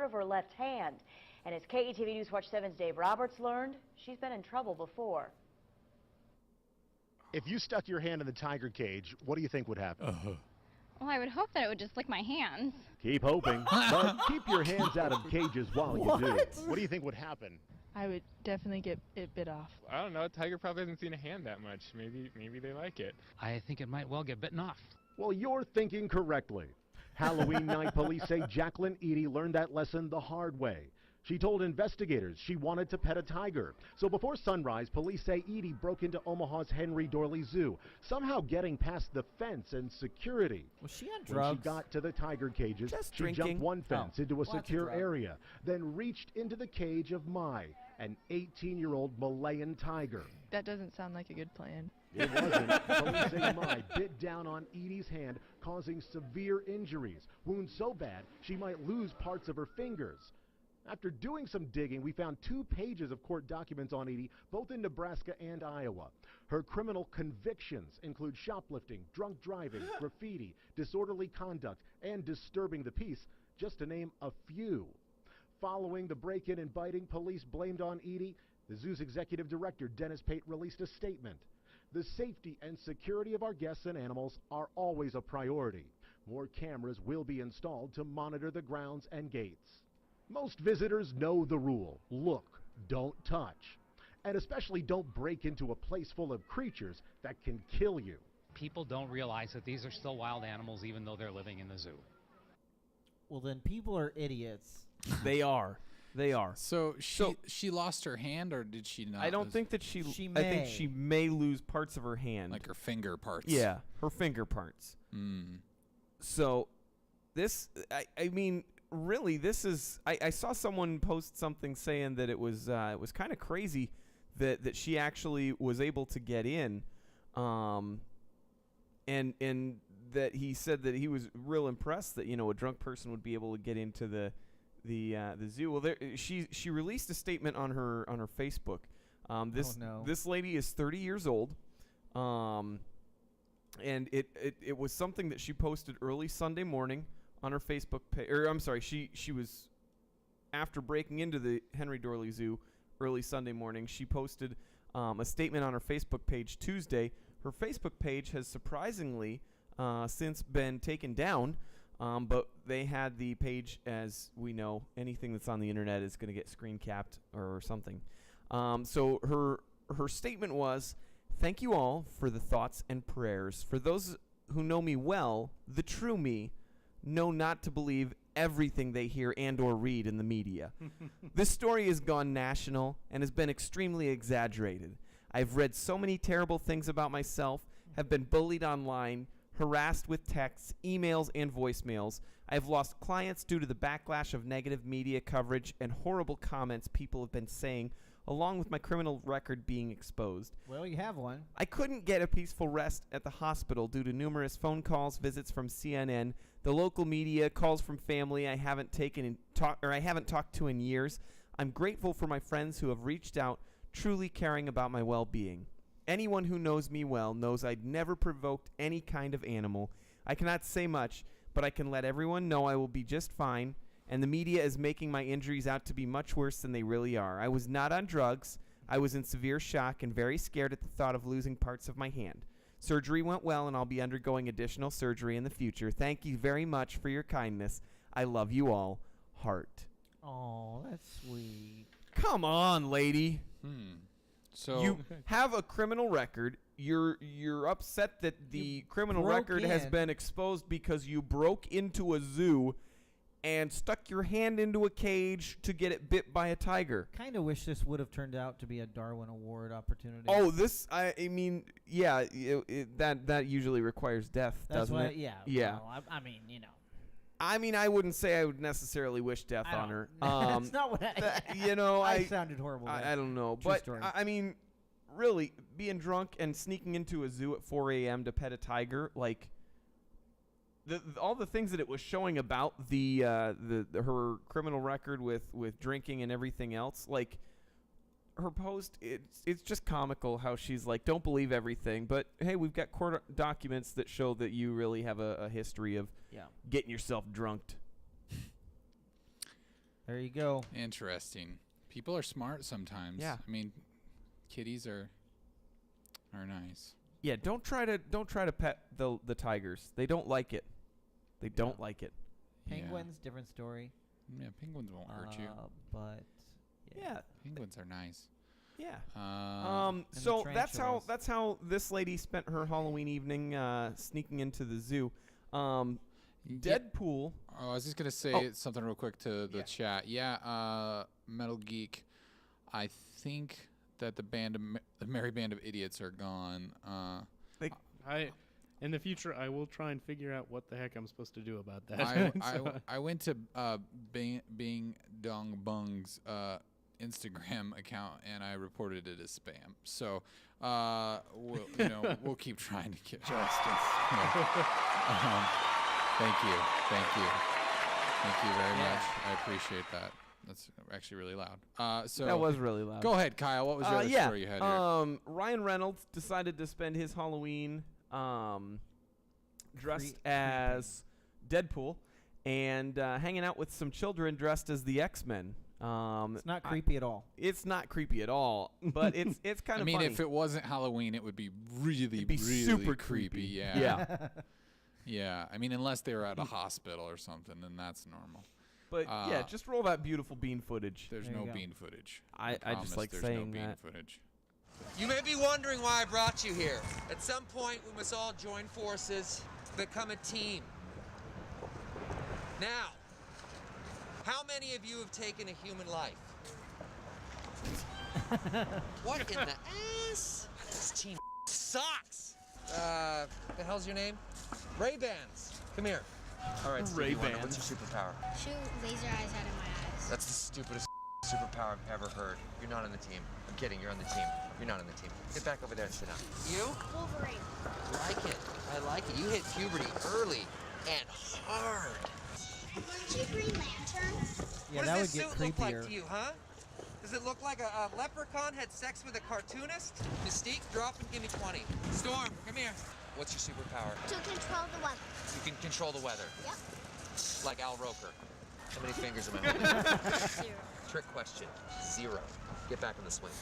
of her left hand. And as KETV News Watch 7's Dave Roberts learned, she's been in trouble before. If you stuck your hand in the tiger cage, what do you think would happen? Well, I would hope that it would just lick my hands. Keep hoping, but keep your hands out of cages while you do. What do you think would happen? I would definitely get it bit off. I don't know. A tiger probably hasn't seen a hand that much. Maybe they like it. I think it might well get bitten off. Well, you're thinking correctly. Halloween night, police say Jacqueline Eady learned that lesson the hard way. She told investigators she wanted to pet a tiger. So before sunrise, police say Eady broke into Omaha's Henry Dorley Zoo, somehow getting past the fence and security. Was she on drugs? When she got to the tiger cages, she jumped one fence into a secure area, then reached into the cage of Mai, an 18-year-old Malayan tiger. That doesn't sound like a good plan. It wasn't. Police say Mai bit down on Edie's hand, causing severe injuries, wounds so bad she might lose parts of her fingers. After doing some digging, we found 2 pages of court documents on Eady, both in Nebraska and Iowa. Her criminal convictions include shoplifting, drunk driving, graffiti, disorderly conduct, and disturbing the peace, just to name a few. Following the break-in and biting, police blamed on Eady. The zoo's executive director, Dennis Pate, released a statement. The safety and security of our guests and animals are always a priority. More cameras will be installed to monitor the grounds and gates. Most visitors know the rule. Look, don't touch. And especially don't break into a place full of creatures that can kill you. People don't realize that these are still wild animals even though they're living in the zoo. Well, then people are idiots. They are. They are. So she lost her hand, or did she not? I don't think that she I think she may lose parts of her hand. Like her finger parts. Yeah, her finger parts. So this, I mean, really, this is. I saw someone post something saying that it was kind of crazy that she actually was able to get in, and that he said that he was real impressed that a drunk person would be able to get into the zoo. Well, she released a statement on her Facebook. This lady is 30 years old, and it was something that she posted early Sunday morning on her Facebook page. Or I'm sorry, she was after breaking into the Henry Dorley Zoo early Sunday morning. She posted a statement on her Facebook page Tuesday. Her Facebook page has surprisingly since been taken down. But they had the page, as we know, anything that's on the internet is going to get screen capped or something. So her statement was, "Thank you all for the thoughts and prayers. For those who know me well, the true me, know not to believe everything they hear and or read in the media. This story has gone national and has been extremely exaggerated. I've read so many terrible things about myself, have been bullied online, harassed with texts, emails, and voicemails. I have lost clients due to the backlash of negative media coverage and horrible comments people have been saying, along with my criminal record being exposed. Well, you have one. I couldn't get a peaceful rest at the hospital due to numerous phone calls, visits from CNN, the local media, calls from family I haven't talked to in years. I'm grateful for my friends who have reached out, truly caring about my well-being. Anyone who knows me well knows I'd never provoked any kind of animal. I cannot say much, but I can let everyone know I will be just fine, and the media is making my injuries out to be much worse than they really are. I was not on drugs. I was in severe shock and very scared at the thought of losing parts of my hand. Surgery went well, and I'll be undergoing additional surgery in the future. Thank you very much for your kindness. I love you all. Heart." Oh, that's sweet. Come on, lady. So you have a criminal record. You're upset that the criminal record has been exposed because you broke into a zoo and stuck your hand into a cage to get it bit by a tiger. Kind of wish this would have turned out to be a Darwin Award opportunity. Oh, I mean, yeah, that usually requires death, doesn't it? Yeah. Yeah. Well, I mean, I wouldn't say I would necessarily wish death on her. That's not what I sounded horrible. I don't know. True But, story. I mean, really, being drunk and sneaking into a zoo at 4 a.m. to pet a tiger, like, all the things that it was showing about her criminal record with drinking and everything else, like, her post, it's just comical how she's like, don't believe everything, but hey, we've got court documents that show that you really have a history of getting yourself drunked. There you go. Interesting. People are smart sometimes. Yeah. I mean, kitties are nice. Yeah, don't try to pet the tigers. They don't like it. They don't like it. Penguins, different story. Yeah, penguins won't hurt you. But Yeah. Penguins are nice. Yeah. and So the that's how this lady spent her Halloween evening sneaking into the zoo. Deadpool. Oh, I was just gonna say something real quick to the chat. Yeah, Metal Geek. I think that the Merry Band of Idiots are gone. In the future, I will try and figure out what the heck I'm supposed to do about that. I went to Bing Dong Bung's Instagram account and I reported it as spam. So we'll keep trying to get justice. Thank you very much. I appreciate that. That's actually really loud. So that was really loud. Go ahead, Kyle. What was your other story you had here? Ryan Reynolds decided to spend his Halloween dressed as Deadpool and hanging out with some children dressed as the X-Men. It's not creepy at all. It's not creepy at all, but it's kind of funny. I mean, if it wasn't Halloween, it would be really super creepy. Yeah. Yeah. Yeah. I mean, unless they were at a hospital or something, then that's normal. But yeah, just roll that beautiful bean footage. There's no bean footage. I just like there's saying no bean that. footage. You may be wondering why I brought you here. At some point, we must all join forces, become a team. Now, how many of you have taken a human life? What in the ass? This team sucks. The hell's your name? Ray-Bans. Come here. All right, Stevie Wonder, what's your superpower? Shoot laser eyes out of my eyes. That's the stupidest superpower I've ever heard. You're not on the team. I'm kidding, you're on the team. You're not on the team. Get back over there and sit down. You? Wolverine. I like it. I like it. You hit puberty early and hard. Weren't you Green Lantern? Yeah, what that does would this get suit look like creepier. to you, huh? Does it look like a leprechaun had sex with a cartoonist? Mystique, drop and give me 20. Storm, come here. What's your superpower? To control the weather. You can control the weather. Yep. Like Al Roker. How many fingers am I holding? 0. Trick question. 0. Get back in the swing.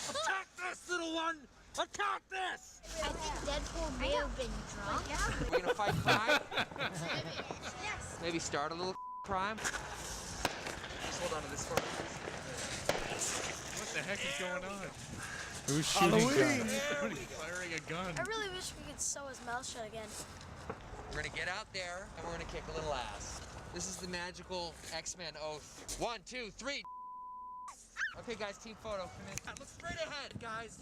Attack this, little one! Attack this! I think Deadpool may have been drunk. We're gonna fight crime? Yes. Maybe start a little crime? Just hold on to this for me, please. What the heck is going on? Who's shooting guns? Somebody's firing a gun. I really wish we could sew his mouth shut again. We're gonna get out there and we're gonna kick a little ass. This is the magical X-Men oath. 1, 2, 3. Okay, guys, team photo. Come in. Look straight ahead, guys.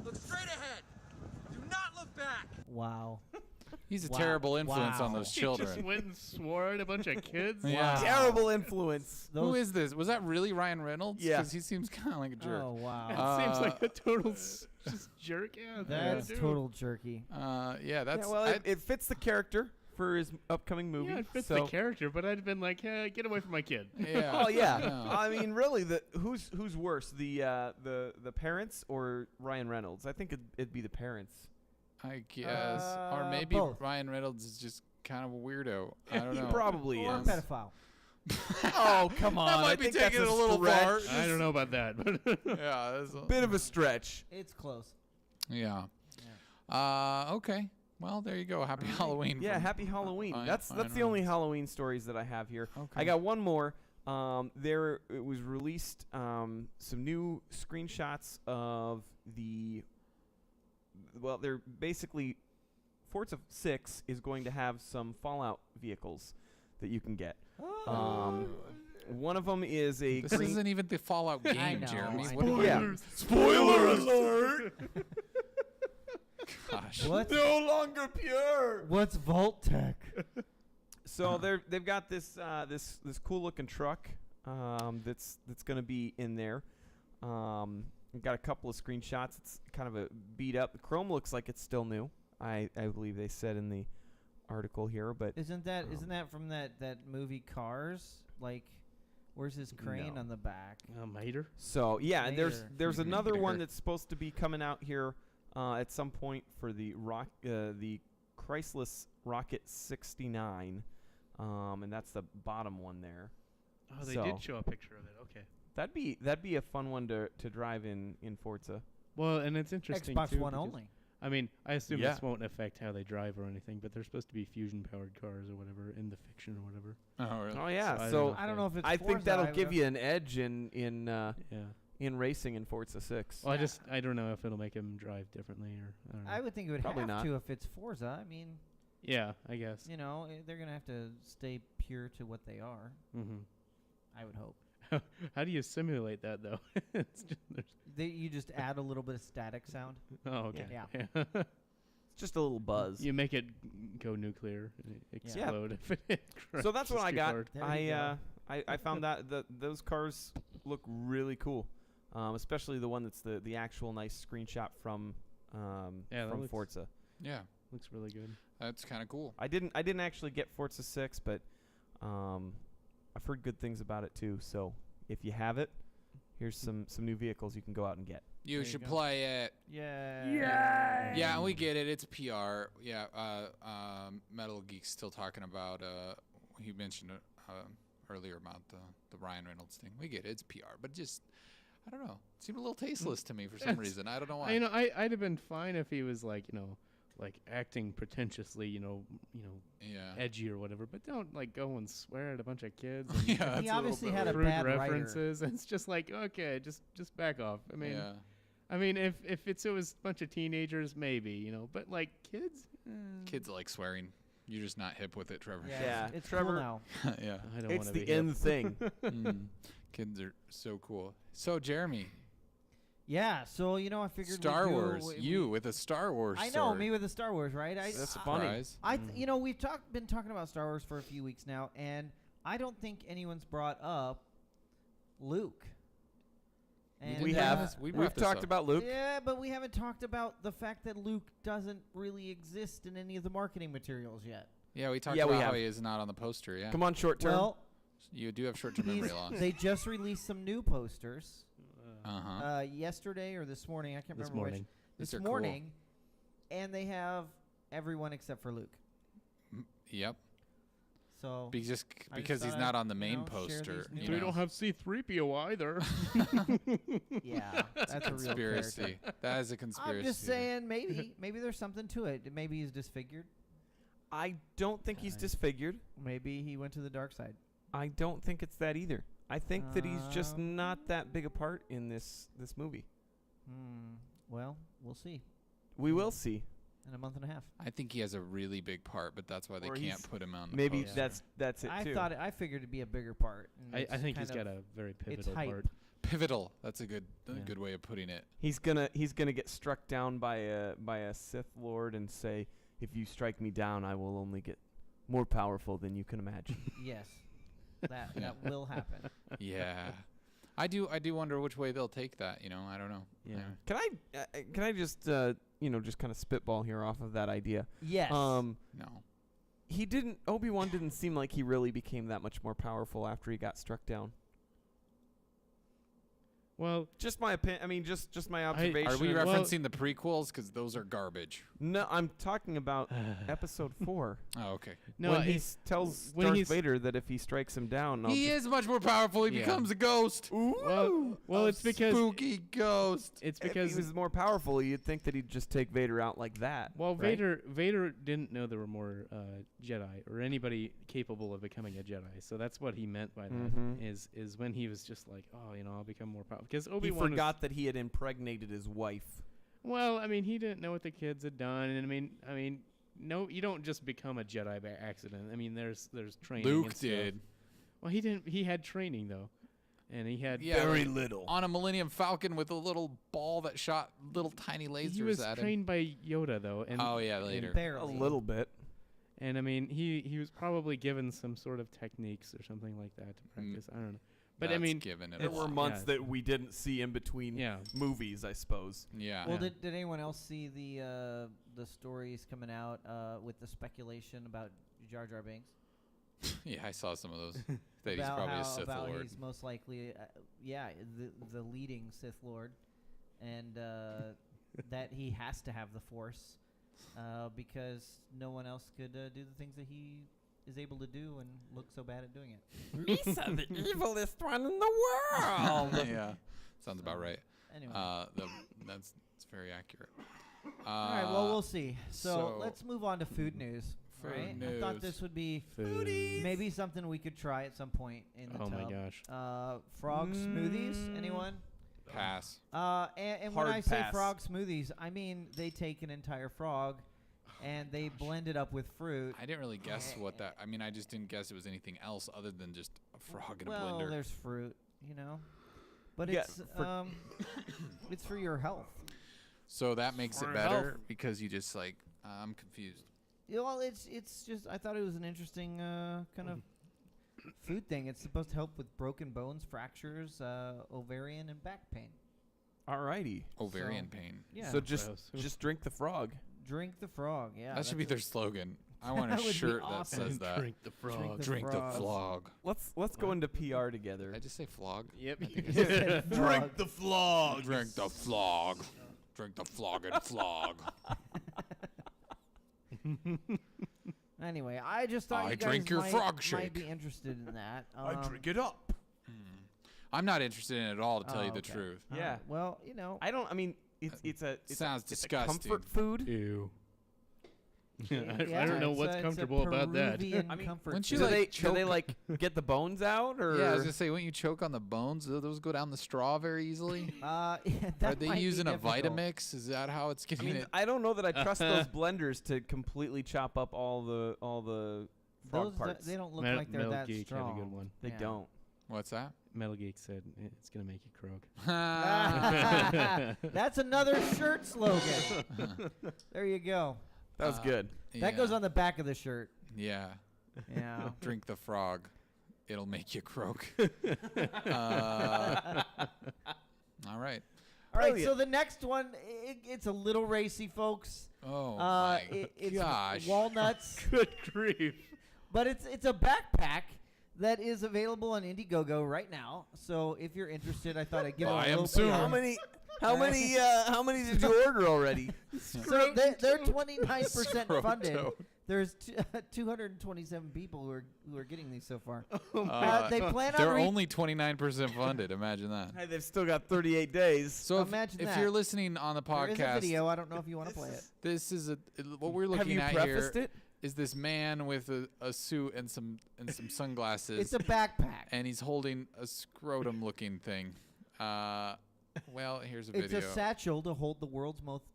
Look straight ahead. Do not look back. Wow. He's a terrible influence on those children. He just went and swore at a bunch of kids. Yeah. Terrible influence. Who is this? Was that really Ryan Reynolds? Yeah. Because he seems kind of like a jerk. Oh, wow. It seems like a total just jerk. Yeah, That's total jerky. Yeah, that's... well, it fits the character for his upcoming movie. Yeah, it fits the character, but I'd been like, hey, get away from my kid. Yeah. Oh yeah. No. I mean, really, who's worse, the parents or Ryan Reynolds? I think it'd be the parents. I guess, or maybe both. Ryan Reynolds is just kind of a weirdo. I don't He know. probably Or a is. pedophile. Oh come on! That might I be think taking that's it a little far. I don't know about that, but Yeah, that's Bit of a stretch. It's close. Yeah. Okay. Well, there you go. Happy Halloween. Yeah, from happy Halloween. Ryan That's the Reynolds. only Halloween stories that I have here. Okay. I got one more. It was released some new screenshots of they're basically Forza 6 is going to have some Fallout vehicles that you can get. One of them is a This isn't even the Fallout game, know, Jeremy. I What know. are you- Yeah. spoiler alert. Gosh. What? No longer pure. What's Vault Tech? So they've got this cool looking truck that's going to be in there. We've got a couple of screenshots. It's kind of a beat up. The chrome looks like it's still new. I believe they said in the article here, but Isn't that from that movie Cars? Like, where's his crane No. on the back? Mater. so yeah, and Later. there's another one Later. that's supposed to be coming out here at some point for the Chrysler Rocket 69, and that's the bottom one there. Oh, they So, did show a picture of it. Okay. That'd be a fun one to drive in Forza. Well, and it's interesting Xbox too. One because- only. I mean, I assume Yeah. this won't affect how they drive or anything, but they're supposed to be fusion-powered cars or whatever in the fiction or whatever. Oh, really? Oh yeah. So So, I don't know if it's I think Forza, that'll I give would- you an edge in Yeah. racing in Forza 6. Well, I don't know if it'll make him drive differently or I don't know. I would think it would Probably have not. to if it's Forza. I mean, Yeah, I guess. you know, they're gonna have to stay pure to what they are. Mm-hmm. I would hope. How do you simulate that though? It's just, You just add a little bit of static sound. oh, okay. Yeah. It's just a little buzz. You make it go nuclear, and explode if it So that's what I crashes too got. hard. There you go. I found that those cars look really cool, especially the one that's the actual nice screenshot from that from looks- Forza. Yeah, Looks really good. that's kind of cool. I didn't actually get Forza 6, but I've heard good things about it too. So if you have it, here's some new vehicles you can go out and get. You There you should go. play it. Yeah. Yeah, and we get it. It's PR. Yeah, Metal Geek's still talking about. He mentioned it earlier about the Ryan Reynolds thing. We get it. It's PR, but just I don't know. It seemed a little tasteless to me for some reason. I don't know why. You know, I'd have been fine if he was like, like acting pretentiously, Yeah. edgy or whatever. But don't like go and swear at a bunch of kids. And Yeah, that's He a little obviously bit had a crude bad writer. references. And it's just like, okay, just back off. I mean, Yeah. if it was a bunch of teenagers, maybe, but like kids, Kids like swearing. You're just not hip with it, Trevor. Yeah, It's Trevor- cool now. Yeah. I don't It's want to the be hip. end thing. Kids are so cool. So Jeremy, Yeah, so I figured Star we'd do Wars. You with a Star Wars. I know sword. me with the Star Wars, right? That's I, funny. Surprise. we've been talking about Star Wars for a few weeks now, and I don't think anyone's brought up Luke. And We did have. this- we We've brought this talked up. about Luke. Yeah, but we haven't talked about the fact that Luke doesn't really exist in any of the marketing materials yet. Yeah, we talked Yeah, we about how have. he is not on the poster. Yeah. Come on, short term. Well, You do have short-term memory loss. they just released some new posters Uh-huh. yesterday or this morning. I can't This remember morning. which. These are This cool. morning, and they have everyone except for Luke. Yep. So Because I because he's thought not I'd, on the main share poster. these you We know. don't have C-3PO either. yeah, that's a real Conspiracy. character. That is a conspiracy. I'm just saying, maybe there's something to it. Maybe he's disfigured. I don't think he's disfigured. Maybe he went to the dark side. I don't think it's that either. I think that he's just not that big a part in this movie. Well, we'll see We will see. in a month and a half. I think he has a really big part, but that's why they Or can't he's- put him on the Maybe poster. that's it too. I figured it'd be a bigger part. and I it's think he's kind got of- a very it's pivotal hype. part. Pivotal. That's a good Yeah. good way of putting it. He's gonna get struck down by a Sith Lord and say, "If you strike me down, I will only get more powerful than you can imagine." Yes, that will happen. Yeah. I do wonder which way they'll take that, I don't know. Yeah. Can I just just kind of spitball here off of that idea? Yes. No. Obi-Wan didn't seem like he really became that much more powerful after he got struck down. Well, Just my opinion. I mean, just my observation. Are we Well- referencing the prequels? Because those are garbage. No, I'm talking about Episode 4. Oh, okay. no, when he it's- tells when Darth he's- Vader that if he strikes him down, He is much more powerful. He Yeah. becomes a ghost. well, it's because spooky ghost. it's If he because was more powerful, you'd think that he'd just take Vader out like that. well, right? Vader didn't know there were more Jedi or anybody capable of becoming a Jedi. So that's what he meant by that. Mhm. Is when he was just like, oh, I'll become more powerful. Because He Obi-Wan forgot that he had impregnated his wife. Well, I mean, he didn't know what the kids had done, and I mean, no, you don't just become a Jedi by accident. I mean, there's training. Luke and stuff. did. Well, he didn't. He had training though, and he had little. On a Millennium Falcon with a little ball that shot little tiny lasers He was at him. trained by Yoda though, and Oh, yeah, later. A Barely. little bit. and I mean, he was probably given some sort of techniques or something like that to practice. I don't know, but I That's mean, given it There a were lot. months Yeah. that we didn't see in between yeah. movies, I suppose. Yeah. Well, Yeah. did anyone else see the stories coming out with the speculation about Jar Jar Binks? Yeah, I saw some of those. That he's About probably how a Sith about Lord. he's most likely, the leading Sith Lord, and that he has to have the Force because no one else could do the things that he is able to do and look so bad at doing it. Misa, the evilest one in the world. Yeah, sounds about right. Anyway. That's very accurate. All right, well, we'll see. So let's move on to food news. Food I thought this would be maybe something we could try at some point in the tub. Oh my gosh. Frog smoothies, anyone? Pass. And when I say frog smoothies, I mean they take an entire frog and they blend it up with fruit. I didn't really guess what that. I mean, I just didn't guess it was anything else other than just a frog in a blender. Well, there's fruit, you know, but it's it's for your health. So that makes it better because you just like I'm confused. Yeah, well, it's just I thought it was an interesting kind of food thing. It's supposed to help with broken bones, fractures, ovarian, and back pain. Alrighty. Ovarian pain. Yeah. So just drink the frog. Drink the frog. Yeah. That should be their slogan. I want a shirt that says that. Drink the frog. Drink the flog. Let's go into PR together. Did I just say flog? Yep. Drink the flog. Drink the flog. Drink the flog and flog. Anyway, I just thought you guys drink your frog shake. might be interested in that. I drink it up. I'm not interested in it at all, to tell you the truth. Yeah. Well, you know. I mean, it's sounds disgusting. comfort food. Ew. Yeah, I don't know what's comfortable about that. I mean, once you do they like get the bones out, or yeah, I was gonna say, when you choke on the bones, do those go down the straw very easily? Yeah, Are they using a Vitamix? Is that how it's getting it? I don't know that I trust those blenders to completely chop up all the frog parts. They don't look like they're that Geek strong. had a good one. They don't. What's that? Metal Geek said it's gonna make you croak. That's another shirt slogan. There you go. That was good. That goes on the back of the shirt. Yeah. Yeah. Drink the frog. It'll make you croak. All right. All right, so the next one, it's a little racy, folks. Oh, my gosh. It's walnuts. Good grief. But it's a backpack that is available on Indiegogo right now. So if you're interested, I thought I'd give it a little soon. How many did you order already? So they're 29% funded. There's 227 people who are getting these so far. They plan on they're only 29% funded. Imagine that. Hey, they've still got 38 days. So imagine if that. you're listening on the podcast, there is a video. I don't know if you want to play it. This is what we're looking at here. Is this man with a suit and some sunglasses? It's a backpack, and he's holding a scrotum-looking thing. Well, here's a video. It's a satchel to hold the world's most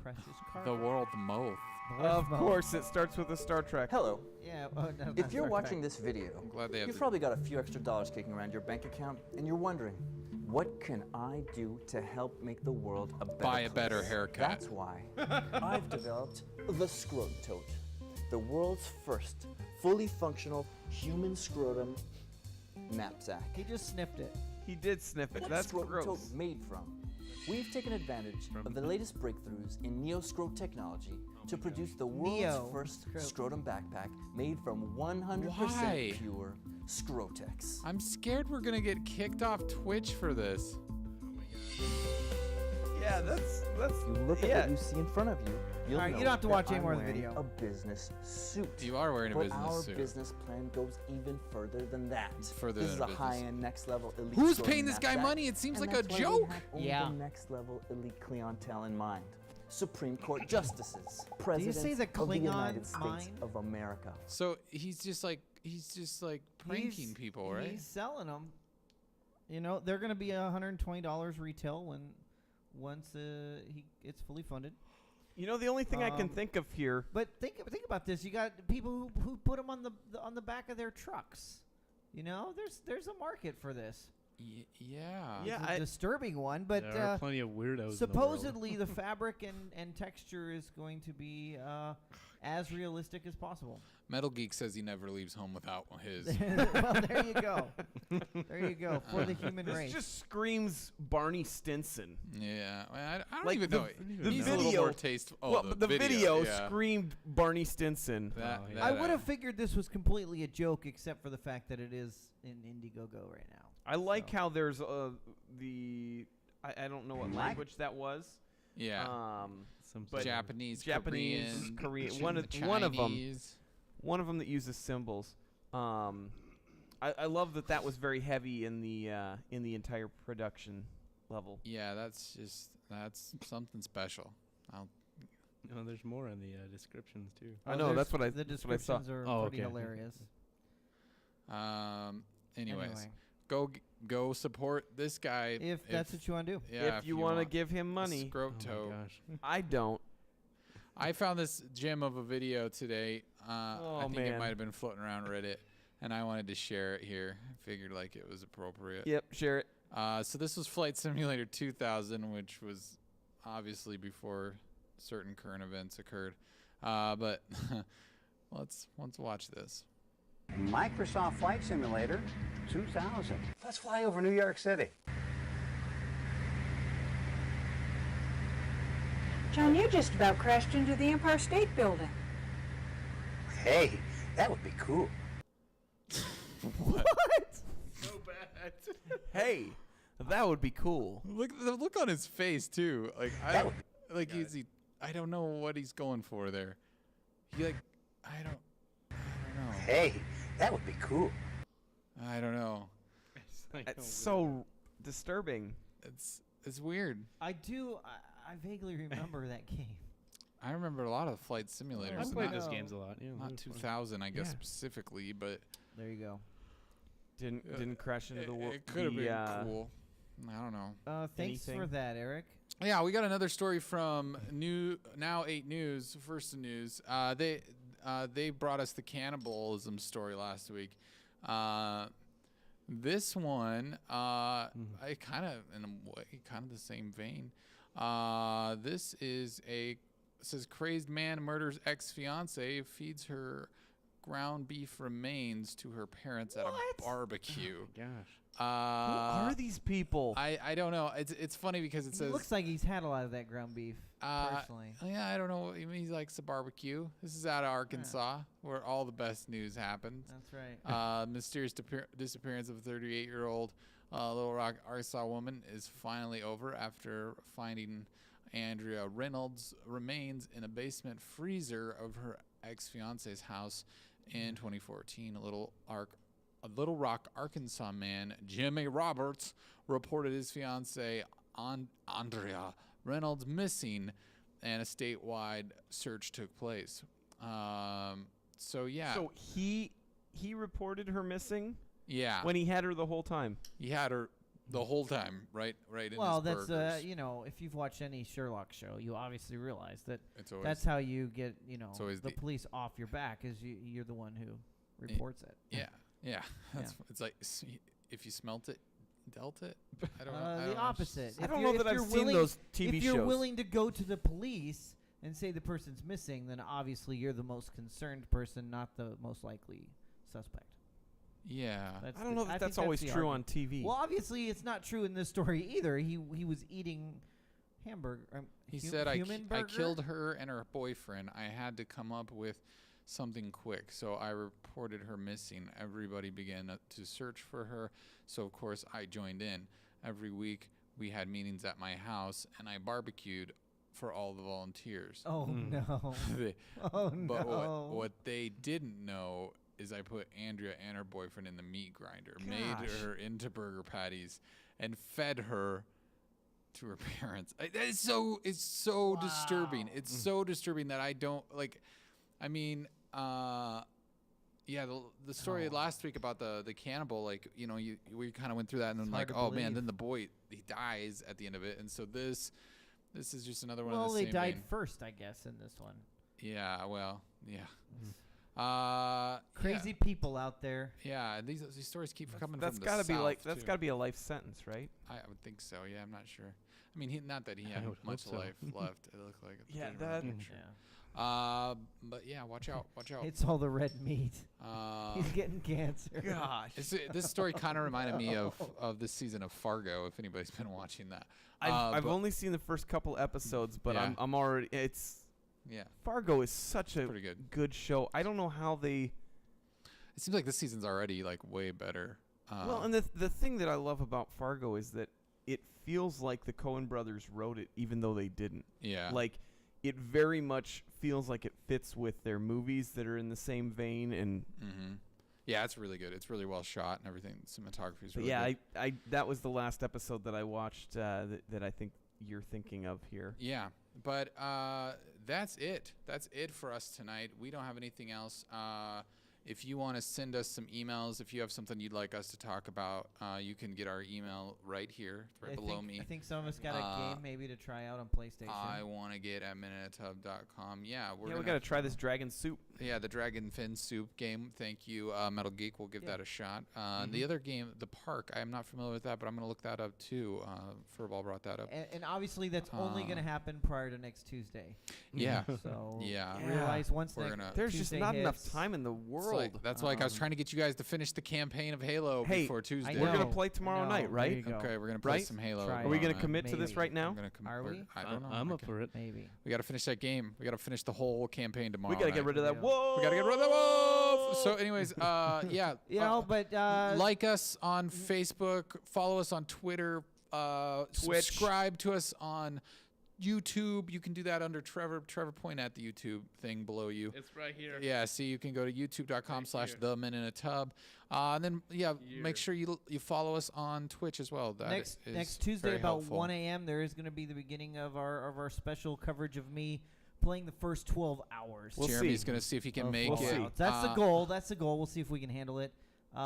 precious cargo. The world's most. Of course, it starts with a Star Trek. Hello. Yeah. If you're watching this video, I'm glad they have you've probably got a few extra dollars kicking around your bank account, and you're wondering, what can I do to help make the world a better Buy a place? better haircut. That's why I've developed the Scrotum Tote, the world's first fully functional human scrotum knapsack. He just sniffed it. He did sniff it. What's That's Scrotum gross. Tote made from? We've taken advantage of the latest breakthroughs in neo-scrot technology to produce the world's first scrotum backpack made from 100% pure Scrotex. I'm scared we're gonna get kicked off Twitch for this. Yeah, that's. You look at what you see in front of you. You'll All right, know you don't have to that watch any I'm more of the wearing video. A business suit. You are wearing a But business our suit. business plan goes even further than that. Further this than is a a business. high-end, next-level elite. Who's scrotum paying this guy knapsack, money? It seems and like a that's why we joke. have only the next-level elite clientele in mind. Supreme Court justices, presidents say the of the United Klingon States mind? of America. So he's just like pranking people, right? He's selling them. You know, they're going to be $120 retail once it's fully funded. You know, the only thing I can think of here. But think about this. You got people who put them on the back of their trucks. You know, there's a market for this. Yeah. It's a disturbing one, but there are plenty of weirdos. supposedly the fabric and texture is going to be as realistic as possible. Metal Geek says he never leaves home without his. Well, there you go. There you go. For the human race. This just screams Barney Stinson. Yeah, I don't Like even the- know. the He's video- a little more tasteful. Oh, well, the video yeah. screamed Barney Stinson. I would have figured this was completely a joke, except for the fact that it is in Indiegogo right now. I like how there's I don't know what language that was. Yeah. But Japanese, Korean. Chinese. one of them that uses symbols. I love that was very heavy in the entire production level. Yeah, that's something special. No, there's more in the descriptions too. I know, that's what I The that's what I saw. descriptions are pretty hilarious. Anyways, go support this guy If that's what you want to do. Yeah, if you want to give him money. Scroto. Oh my gosh. I don't. I found this gem of a video today. I think it man. might have been floating around Reddit, and I wanted to share it here. I figured like it was appropriate. Yep, share it. So this was Flight Simulator 2000, which was obviously before certain current events occurred. But let's watch this. Microsoft Flight Simulator 2000. Let's fly over New York City. John, you just about crashed into the Empire State Building. Hey, that would be cool. What? So bad. Hey, that would be cool. Look the look on his face too. Like I don't know what he's going for there. I don't know. Hey, that would be cool. I don't know. It's so disturbing. It's weird. I vaguely remember that game. I remember a lot of Flight Simulators. I've played those games a lot. Yeah, not 2000, I guess specifically, but there you go. Didn't crash into the world. It could have been cool. I don't know. Thanks for that, Eric. Yeah, we got another story from Now 8 News. First news. They brought us the cannibalism story last week. This one, I kind of in a way, kind of the same vein. This is it says crazed man murders ex-fiance, feeds her ground beef remains to her parents at a barbecue. Oh my gosh. Who are these people? I don't know. It's funny because it says looks like he's had a lot of that ground beef. Personally. Yeah, I don't know. I mean, he likes a barbecue. This is out of Arkansas, where all the best news happens. That's right. Mysterious disappearance of a 38-year-old Little Rock, Arkansas woman is finally over after finding Andrea Reynolds' remains in a basement freezer of her ex-fiance's house in 2014. A Little Rock, Arkansas man, Jimmy Roberts, reported his fiancee Andrea Reynolds missing, and a statewide search took place. So he reported her missing. Yeah. When he had her the whole time. He had her the whole time, right in his that's burgers. if you've watched any Sherlock show, you obviously realize that that's how you get the police off your back, is you're the one who reports it. Yeah. It's like if you smelt it, dealt it. I don't know. The opposite. I don't know that I've seen those TV shows. If you're willing to go to the police and say the person's missing, then obviously you're the most concerned person, not the most likely suspect. Yeah. I don't know if that's always true on TV. Well, obviously it's not true in this story either. He was eating hamburger. He said, I burger? killed her and her boyfriend. I had to come up with something quick, so I reported her missing. Everybody began to search for her, so of course I joined in. Every week we had meetings at my house, and I barbecued for all the volunteers. Oh, no. But what they didn't know is I put Andrea and her boyfriend in the meat grinder, made her into burger patties, and fed her to her parents. It's so disturbing. It's so disturbing that I don't like. I mean, the story last week about the cannibal, like, we kind of went through that, and then like, oh man, then the boy, he dies at the end of it, and so this is just another one of the same Well, they died vein. first, I guess, in this one. Yeah, well, yeah. Crazy people out there. Yeah, these stories keep coming That's from gotta the be south, like that's too. gotta be a life sentence, right? I would think so. Yeah, I'm not sure. I mean, not that he had much life left. It looked like. Yeah, that. But yeah, watch out! Watch out! It's all the red meat. He's getting cancer. Gosh, this story kind of reminded me of this season of Fargo. If anybody's been watching that, I've only seen the first couple episodes, but I'm already Fargo is such a pretty good show. I don't know how they. It seems like this season's already like way better. Well, and the thing that I love about Fargo is that it feels like the Coen brothers wrote it, even though they didn't. Yeah. Like, it very much feels like it fits with their movies that are in the same vein. And yeah, it's really good. It's really well shot and everything. Cinematography is really good. I that was the last episode that I watched that I think you're thinking of here. Yeah, but that's it. That's it for us tonight. We don't have anything else. If you want to send us some emails, if you have something you'd like us to talk about, you can get our email right here, below me. I think some of us got a game maybe to try out on PlayStation. I want to get at minuteatub.com. Yeah, we got to try this dragon soup. Yeah, the dragon fin soup game. Thank you, Metal Geek. We'll give that a shot. The other game, The Park, I'm not familiar with that, but I'm going to look that up too. Furball brought that up. And obviously that's only going to happen prior to next Tuesday. Yeah. So yeah. Realize once there's Tuesday just not hits, enough time in the world. That's like I was trying to get you guys to finish the campaign of Halo before Tuesday. We're going to play tomorrow night, right? Okay, we're going to play some Halo. Are we going to commit to this right now? Are we? I don't know. I'm up for it. Maybe. We got to finish that game. We got to finish the whole campaign tomorrow. We got to get rid of that wolf. We got to get rid of the wolf. So anyways, yeah. But like us on Facebook, follow us on Twitter, Twitch. Subscribe to us on YouTube. You can do that under Trevor. Trevor, point at the YouTube thing below you. It's right here. Yeah, see, you can go to youtube.com/themeninatub. And then, make sure you follow us on Twitch as well. That next Tuesday about 1 a.m. there is going to be the beginning of our special coverage of me playing the first 12 hours. Jeremy's going to see if he can make it. That's the goal. That's the goal. We'll see if we can handle it. We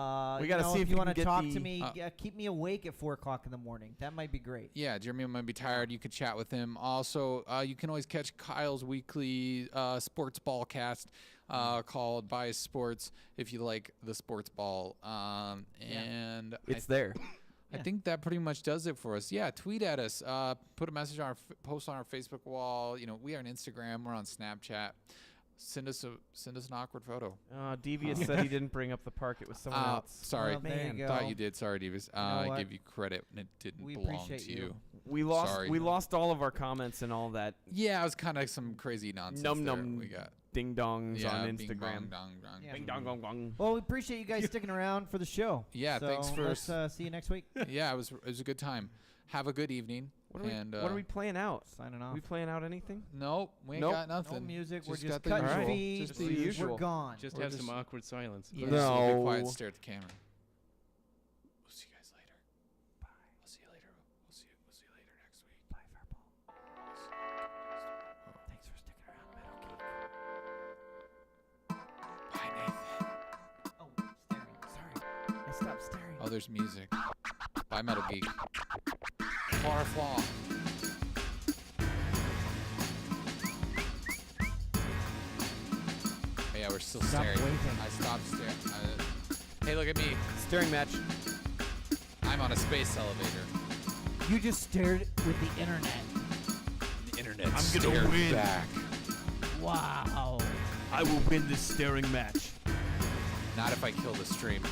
got to see if you want to talk to me. Keep me awake at 4 o'clock in the morning. That might be great. Yeah, Jeremy might be tired. You could chat with him. Also, you can always catch Kyle's weekly sports ball cast called Bias Sports if you like the sports ball. And it's there. I think that pretty much does it for us. Yeah, tweet at us. Put a message on post on our Facebook wall. We are on Instagram. We're on Snapchat. Send us an awkward photo. Devious said he didn't bring up The Park. It was someone else. Sorry, man. Thought you did. Sorry, Devious. I gave you credit and it didn't belong to you. We lost all of our comments and all that. Yeah, it was kind of some crazy nonsense. We got ding dongs on Instagram. Bing dong. Bing dong gong gong. Well, we appreciate you guys sticking around for the show. Yeah, thanks for. Let's see you next week. Yeah, it was a good time. Have a good evening. What are we playing out? Signing off. We playing out anything? Nope, we ain't got nothing. No music. Just we're just got cutting the feet. Just the usual. We're gone. Just have some awkward silence. Yeah. No. Be quiet and stare at the camera. We'll see you guys later. Bye. We'll see you later. We'll see you later next week. Bye, Furball. Thanks for sticking around, Metal Geek. Bye, Nathan. Oh, staring. Sorry. I stopped staring. Oh, there's music. Bye, Metal Geek. Far flaw. Yeah, we're still staring. I stopped staring. Hey, look at me. Staring match. I'm on a space elevator. You just stared with the internet. The internet I'm gonna win. Back. Wow. I will win this staring match. Not if I kill the stream.